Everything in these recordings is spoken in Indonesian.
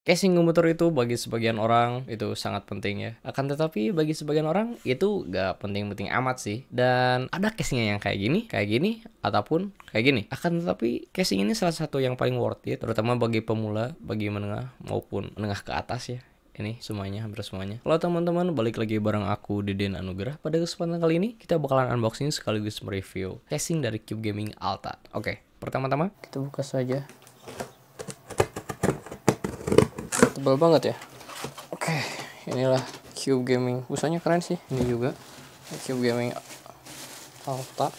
Casing komputer itu bagi sebagian orang itu sangat penting ya. Akan tetapi bagi sebagian orang itu gak penting-penting amat sih. Dan ada casingnya yang kayak gini, ataupun kayak gini. Akan tetapi casing ini salah satu yang paling worth it, terutama bagi pemula, bagi menengah maupun menengah ke atas ya. Ini semuanya, hampir semuanya. Kalau teman-teman, balik lagi bareng aku Deden Anugrah. Pada kesempatan kali ini kita bakalan unboxing sekaligus mereview casing dari Cube Gaming Alta. Oke, pertama-tama kita buka saja. Tebal banget ya. Oke, inilah Cube Gaming. Busanya keren sih. Ini juga Cube Gaming Alta.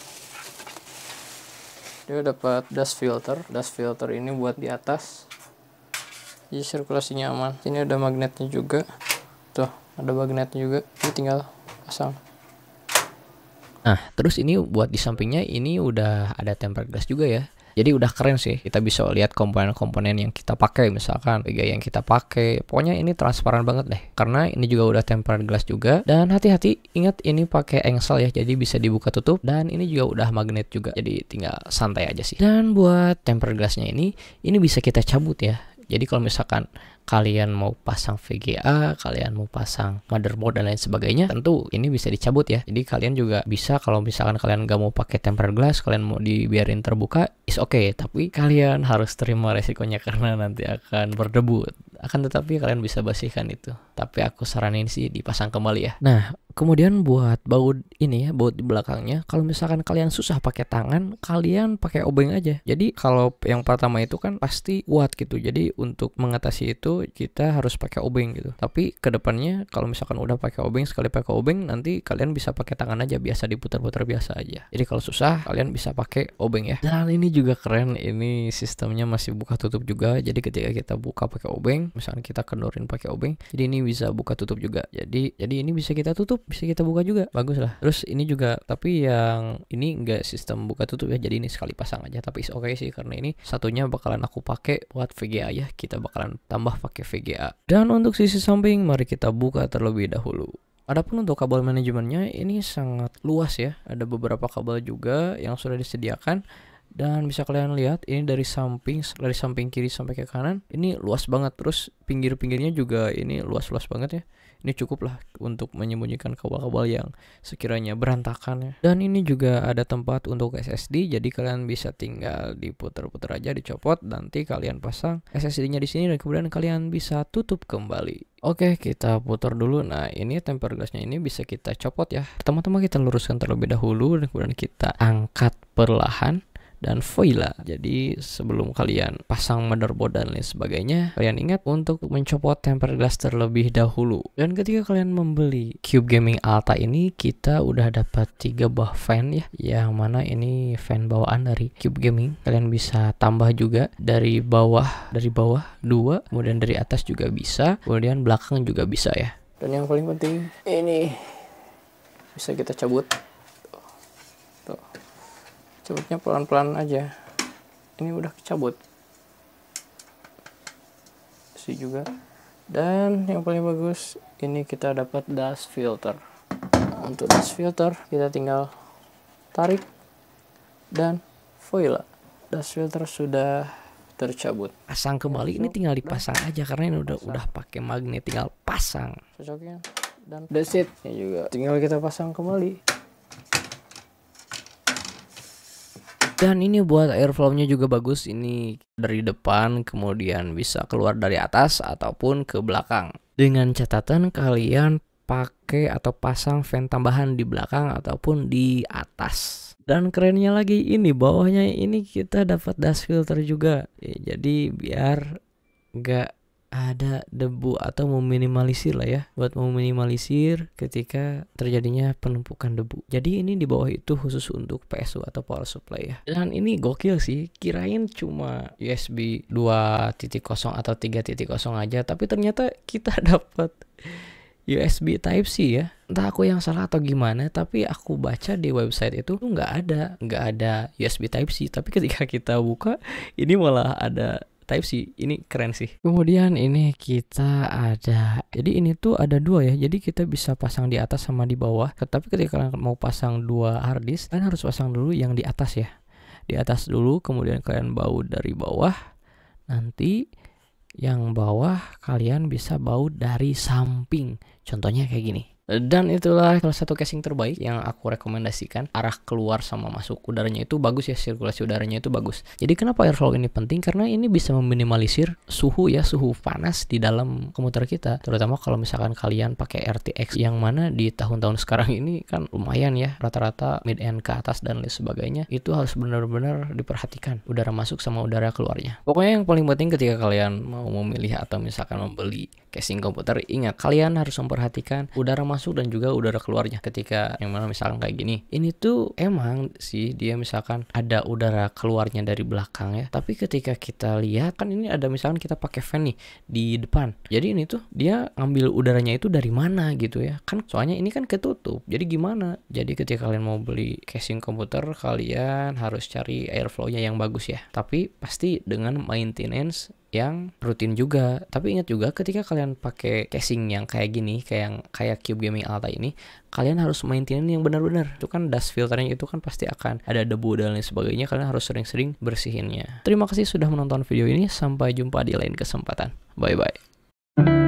Dia dapat dust filter. Dust filter ini buat di atas, jadi sirkulasinya aman. Ini ada magnetnya juga. Tuh, ada magnetnya juga. Ini tinggal pasang. Nah, terus ini buat di sampingnya ini udah ada tempered glass juga ya. Jadi udah keren sih, kita bisa lihat komponen-komponen yang kita pakai, misalkan VGA yang kita pakai. Pokoknya ini transparan banget deh, karena ini juga udah tempered glass juga. Dan hati-hati, ingat ini pakai engsel ya, jadi bisa dibuka tutup. Dan ini juga udah magnet juga, jadi tinggal santai aja sih. Dan buat tempered glassnya ini bisa kita cabut ya. Jadi kalau misalkan kalian mau pasang VGA, kalian mau pasang motherboard dan lain sebagainya, tentu ini bisa dicabut ya. Jadi kalian juga bisa, kalau misalkan kalian gak mau pakai tempered glass, kalian mau dibiarin terbuka, is okay. Tapi kalian harus terima resikonya karena nanti akan berdebu. Akan tetapi kalian bisa bersihkan itu. Tapi aku saranin sih dipasang kembali ya. Nah, kemudian buat baut ini ya, baut di belakangnya, kalau misalkan kalian susah pakai tangan, kalian pakai obeng aja. Jadi kalau yang pertama itu kan pasti kuat gitu. Jadi untuk mengatasi itu kita harus pakai obeng gitu. Tapi kedepannya kalau misalkan udah pakai obeng, sekali pakai obeng, nanti kalian bisa pakai tangan aja, biasa diputar-putar biasa aja. Jadi kalau susah kalian bisa pakai obeng ya. Dan ini juga keren, ini sistemnya masih buka tutup juga. Jadi ketika kita buka pakai obeng, misalkan kita kendorin pakai obeng, jadi ini bisa buka tutup juga. Jadi ini bisa kita tutup, bisa kita buka juga, bagus lah. Terus ini juga, tapi yang ini enggak sistem buka tutup ya, jadi ini sekali pasang aja. Tapi oke sih, karena ini satunya bakalan aku pakai buat VGA ya, kita bakalan tambah pakai VGA. Dan untuk sisi samping, mari kita buka terlebih dahulu. Adapun untuk kabel manajemennya ini sangat luas ya, ada beberapa kabel juga yang sudah disediakan. Dan bisa kalian lihat ini dari samping kiri sampai ke kanan ini luas banget. Terus pinggir-pinggirnya juga ini luas-luas banget ya. Ini cukup lah untuk menyembunyikan kabel-kabel yang sekiranya berantakan ya. Dan ini juga ada tempat untuk SSD, jadi kalian bisa tinggal diputer-puter aja, dicopot, nanti kalian pasang SSD-nya di sini dan kemudian kalian bisa tutup kembali. Oke, kita putar dulu. Nah, ini tempered glass-nya ini bisa kita copot ya. Pertama-tama kita luruskan terlebih dahulu dan kemudian kita angkat perlahan dan voila. Jadi sebelum kalian pasang motherboard dan lain sebagainya, kalian ingat untuk mencopot tempered glass terlebih dahulu. Dan ketika kalian membeli Cube Gaming Alta ini, kita udah dapat 3 buah fan ya, yang mana ini fan bawaan dari Cube Gaming. Kalian bisa tambah juga dari bawah 2, kemudian dari atas juga bisa, kemudian belakang juga bisa ya. Dan yang paling penting ini bisa kita cabut. Tuh. Cabutnya pelan-pelan aja. Ini udah kecabut sih juga. Dan yang paling bagus, ini kita dapat dust filter. Untuk dust filter kita tinggal tarik dan voila, dust filter sudah tercabut. Pasang kembali ini tinggal dipasang aja karena ini udah pakai magnet, tinggal pasang. Cocoknya dan that's it. Ini juga tinggal kita pasang kembali. Dan ini buat airflow-nya juga bagus. Ini dari depan kemudian bisa keluar dari atas ataupun ke belakang. Dengan catatan kalian pakai atau pasang fan tambahan di belakang ataupun di atas. Dan kerennya lagi ini bawahnya ini kita dapat dust filter juga. Jadi biar nggak ada debu atau meminimalisir lah ya, buat meminimalisir ketika terjadinya penumpukan debu. Jadi ini di bawah itu khusus untuk PSU atau power supply ya. Dan ini gokil sih, kirain cuma USB 2.0 atau 3.0 aja, tapi ternyata kita dapat USB Type-C ya. Entah aku yang salah atau gimana, tapi aku baca di website itu nggak ada USB Type-C. Tapi ketika kita buka, ini malah ada Type-C. Ini keren sih. Kemudian ini kita ada, jadi ini tuh ada 2 ya, jadi kita bisa pasang di atas sama di bawah. Tapi ketika kalian mau pasang 2 hard disk, kalian harus pasang dulu yang di atas ya, di atas dulu, kemudian kalian baut dari bawah, nanti Yang bawah kalian bisa baut dari samping. Contohnya kayak gini. Dan itulah salah satu casing terbaik yang aku rekomendasikan. Arah keluar sama masuk udaranya itu bagus ya, sirkulasi udaranya itu bagus. Jadi kenapa airflow ini penting? Karena ini bisa meminimalisir suhu ya, suhu panas di dalam komputer kita. Terutama kalau misalkan kalian pakai RTX yang mana di tahun-tahun sekarang ini kan lumayan ya, rata-rata mid-end ke atas dan lain sebagainya. Itu harus benar-benar diperhatikan udara masuk sama udara keluarnya. Pokoknya yang paling penting ketika kalian mau memilih atau misalkan membeli casing komputer, ingat kalian harus memperhatikan udara masuk dan juga udara keluarnya. Ketika yang mana misalkan kayak gini, ini tuh emang sih dia misalkan ada udara keluarnya dari belakang ya, tapi ketika kita lihat kan ini ada misalkan kita pakai fan nih di depan, jadi ini tuh dia ambil udaranya itu dari mana gitu ya kan, soalnya ini kan ketutup, jadi gimana. Jadi ketika kalian mau beli casing komputer, kalian harus cari airflow-nya yang bagus ya, tapi pasti dengan maintenance yang rutin juga. Tapi ingat juga ketika kalian pakai casing yang kayak gini, kayak Cube Gaming Alta ini, kalian harus maintain yang benar-benar. Itu kan dust filternya itu kan pasti akan ada debu dan lain sebagainya, kalian harus sering-sering bersihinnya. Terima kasih sudah menonton video ini, sampai jumpa di lain kesempatan. Bye bye.